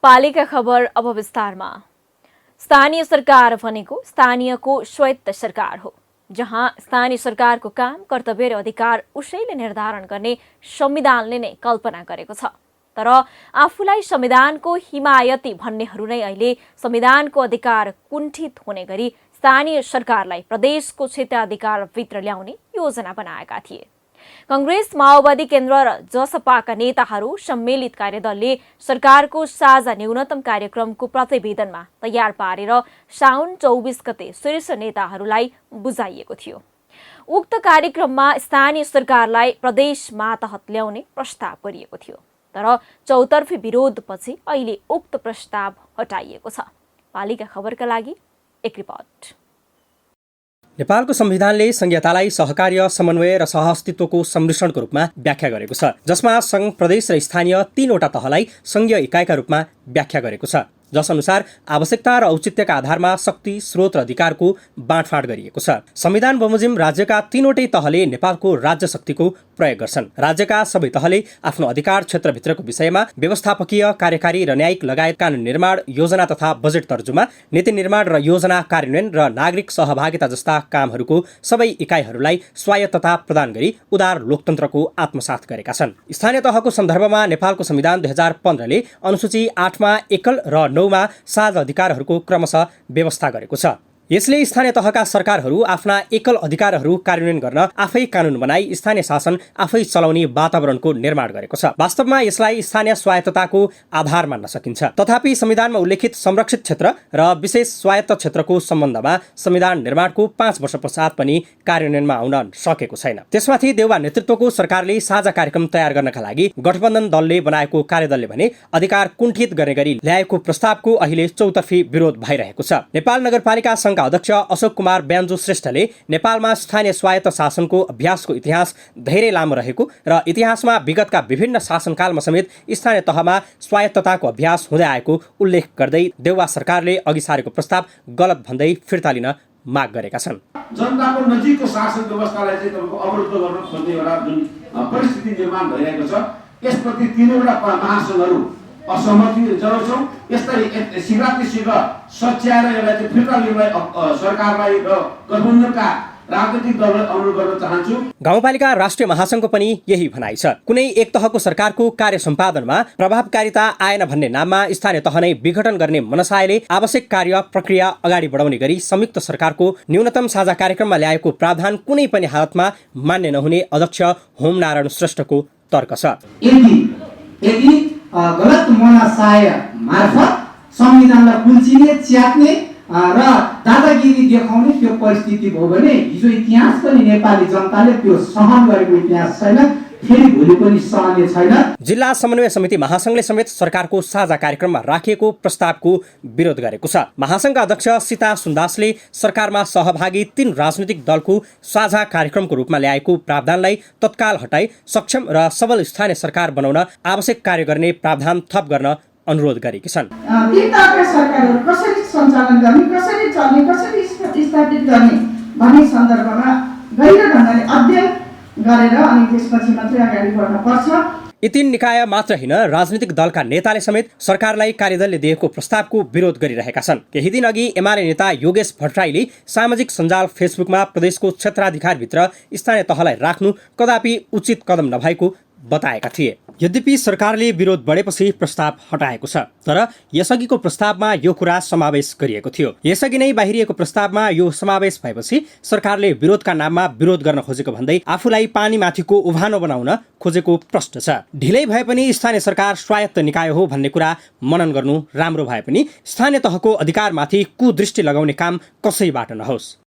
पालिका खबर अब विस्तारमा। स्थानीय सरकार भनेको स्थानीयको स्वायत्त सरकार हो, जहाँ स्थानीय सरकारको काम, कर्तव्य र अधिकार उसैले निर्धारण गर्ने संविधानले नै कल्पना गरेको छ। तर आफूलाई संविधानको हिमायती भन्नेहरू नै अहिले संविधानको अधिकार कुण्ठित हुने गरी स्थानीय सरकारलाई प्रदेशको क्षेत्राधिकारभित्र ल्याउने योजना बनाएका थिए। कांग्रेस, माओवादी केन्द्र र जसपाका नेताहरू सम्मिलित कार्यदलले सरकारको साझा न्यूनतम कार्यक्रमको प्रतिवेदनमा तयार पारेर साउन 24 गते शीर्ष नेताहरूलाई बुझाइएको थियो। उक्त कार्यक्रममा स्थानीय सरकारलाई प्रदेश मातहत ल्याउने प्रस्ताव गरिएको थियो, तर चौतर्फी विरोधपछि अहिले उक्त प्रस्ताव हटाइएको छ। पालिका खबरका लागि एक रिपोर्ट। नेपालको संविधानले संघीयतालाई सहकार्य, समन्वय र सहअस्तित्वको सम्मिश्रणको रूपमा व्याख्या गरेको छ, जसमा संघ, प्रदेश र स्थानीय तीनवटा तहलाई संघीय इकाइका रूपमा व्याख्या गरेको छ, जसअनुसार आवश्यकता र औचित्यका आधारमा शक्ति, स्रोत र अधिकारको बाँडफाँड गरिएको छ। संविधान बमोजिम राज्यका तीनवटै तहले नेपालको राज्य शक्तिको प्रयोग गर्छन्। राज्यका सबै तहले आफ्नो अधिकार क्षेत्रभित्रको विषयमा व्यवस्थापकीय, कार्यकारी र न्यायिक लगायत कानुन निर्माण, योजना तथा बजेट तर्जुमा, नीति निर्माण र योजना कार्यान्वयन र नागरिक सहभागिता जस्ता कामहरूको सबै इकाइहरूलाई स्वायत्तता प्रदान गरी उदार लोकतन्त्रको आत्मसात गरेका छन्। स्थानीय तहको सन्दर्भमा नेपालको संविधान 2015ले अनुसूची 8मा एकल र 9मा साझा अधिकारहरूको क्रमशः व्यवस्था गरेको छ। यसले स्थानीय तहका सरकारहरू आफ्ना एकल अधिकारहरू कार्यान्वयन गर्न आफै कानुन बनाई स्थानीय शासन आफै चलाउने वातावरणको निर्माण गरेको छ। वास्तवमा यसलाई स्थानीय स्वायत्तताको आधार मान्न सकिन्छ। तथापि संविधानमा उल्लेखित संरक्षित क्षेत्र र विशेष स्वायत्त क्षेत्रको सम्बन्धमा संविधान निर्माणको 5 वर्ष पश्चात पनि कार्यान्वयनमा आउन सकेको छैन। त्यसमाथि देउवा नेतृत्वको सरकारले साझा कार्यक्रम तयार गर्नका लागि गठबन्धन दलले बनाएको कार्यदलले भने अधिकार कुण्ठित गर्ने गरी ल्याएको प्रस्तावको अहिले चौतर्फी विरोध भइरहेको छ। नेपाल नगरपालिका अध्यक्ष अशोक कुमार ब्यान्जो श्रेष्ठले नेपालमा स्थानीय स्वायत्त शासनको अभ्यासको इतिहास धेरै लामो रहेको र इतिहासमा विगतका विभिन्न शासनकालमा समेत स्थानीय तहमा स्वायत्तताको अभ्यास हुँदै आएको उल्लेख गर्दै देउवा सरकारले अघि सारेको प्रस्ताव गलत भन्दै फिर्ता लिन माग गरेका छन्। जनताको नजिकको शासन व्यवस्थालाई चाहिँ तपाईको अवरुद्ध गर्न खोज्ने एउटा जुन परिस्थिति निर्माण भइरहेको छ, यसप्रति तीनवटा महासंघहरू असहमति जनाउँछौँ। यस्तै शीघ्र सच्याएर यसलाई चाहिँ फिर्ता लिनलाई सरकारलाई र गठबन्धनका राजनीतिक दललाई अनुरोध गर्न चाहन्छु। गाउँपालिका राष्ट्रिय महासंघको पनि यही भनाइ छ। कुनै एक तहको सरकारको कार्य सम्पादनमा प्रभावकारिता आएन भन्ने नाममा स्थानीय तह नै विघटन गर्ने मनसायले आवश्यक कार्य प्रक्रिया अगाडि बढाउने गरी संयुक्त सरकारको न्यूनतम साझा कार्यक्रममा ल्याएको प्रावधान कुनै पनि हालतमा मान्य नहुने अध्यक्ष होमनारायण श्रेष्ठको तर्क छ। यदि गलत मनसाय मार्फत संविधानलाई कुल्चिने, च्यात्ने र दादागिरी देखाउने त्यो परिस्थिति भयो भने हिजो इतिहास पनि नेपाली जनताले त्यो सहन गरेको इतिहास छैन, फेरि भोलि पनि सहने छैन। जिल्ला समन्वय समिति महासंघले समेत सरकारको साझा कार्यक्रममा राखिएको प्रस्तावको विरोध गरेको छ। महासंघका अध्यक्ष सीता सुन्दासले सरकारमा सहभागी 3 राजनीतिक दलको साझा कार्यक्रमको रूपमा ल्याएको प्रावधानलाई तत्काल हटाई सक्षम र सबल स्थानीय सरकार बनाउन आवश्यक कार्य गर्ने प्रावधान थप गर्न अनुरोध गरेकी छन्। तीन तहका सरकारहरू कसरी सञ्चालन गर्ने, कसरी चल्ने, कसरी स्थापित गर्ने भन्ने सन्दर्भमा गहिरो ढङ्गले अध्ययन गरेर अनि त्यसपछि मात्रै अगाडि बढ्न पर्छ। यी 3 निकाय मात्र हैन, राजनीतिक दलका नेताले समेत सरकारलाई कार्यदलले दिएको प्रस्तावको विरोध गरिरहेका छन्। केही दिन अघि एमाले नेता योगेश भट्टराईले सामाजिक सञ्जाल फेसबुकमा प्रदेशको क्षेत्राधिकारभित्र स्थानीय तहलाई राख्नु कदापि उचित कदम नभएको बताएका थिए। यद्यपि सरकारले विरोध बढेपछि प्रस्ताव हटाएको छ, तर यसअघिको प्रस्तावमा यो कुरा समावेश गरिएको थियो। यसअघि नै बाहिरिएको प्रस्तावमा यो समावेश भएपछि सरकारले विरोधका नाममा विरोध गर्न खोजेको भन्दै आफूलाई पानीमाथिको उभानो बनाउन खोजेको प्रश्न छ। ढिलै भए पनि स्थानीय सरकार स्वायत्त निकाय हो भन्ने कुरा मनन गर्नु राम्रो भए पनि स्थानीय तहको अधिकारमाथि कुदृष्टि लगाउने काम कसैबाट नहोस्।